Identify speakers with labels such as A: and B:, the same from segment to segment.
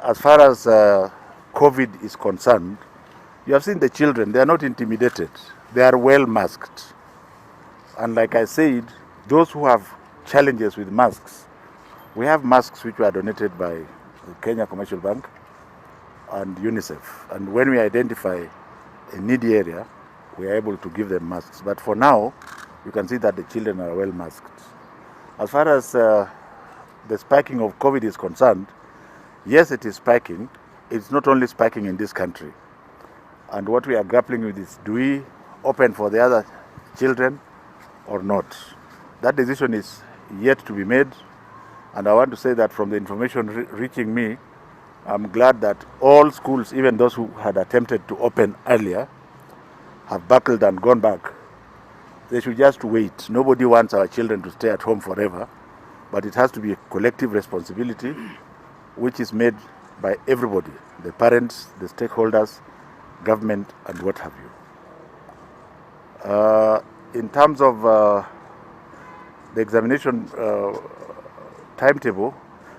A: as far as COVID is concerned, you have seen the children, they are not intimidated. They are well masked. And like I said, those who have challenges with masks, we have masks which were donated by the Kenya Commercial Bank and UNICEF. And when we identify a needy area, we are able to give them masks. But for now, you can see that the children are well masked. As far as the spiking of COVID is concerned, yes, it is spiking. It's not only spiking in this country. And what we are grappling with is, do we open for the other children or not? That decision is yet to be made. And I want to say that from the information reaching me, I'm glad that all schools, even those who had attempted to open earlier, have buckled and gone back. They should just wait. Nobody wants our children to stay at home forever, but it has to be a collective responsibility which is made by everybody, the parents, the stakeholders, government, and what have you. In terms of the examination timetable,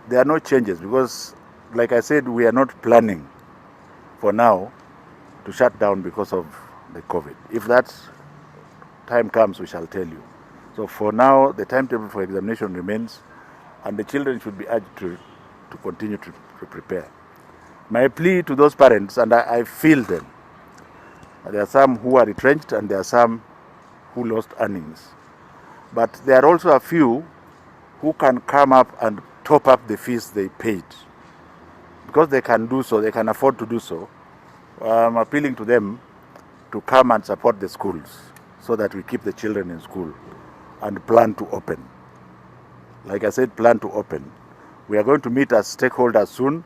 A: there are no changes because, like I said, we are not planning for now to shut down because of the COVID. If that time comes, we shall tell you. So for now, the timetable for examination remains, and the children should be urged to continue to prepare. My plea to those parents, and I feel them, there are some who are retrenched and there are some who lost earnings. But there are also a few who can come up and top up the fees they paid. Because they can do so, they can afford to do so. I'm appealing to them to come and support the schools so that we keep the children in school and plan to open. Like I said, plan to open. We are going to meet as stakeholders soon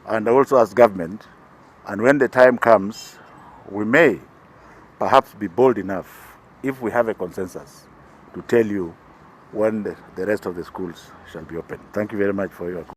A: and also as government. And when the time comes, we may perhaps be bold enough, if we have a consensus, to tell you when the rest of the schools shall be open. Thank you very much for your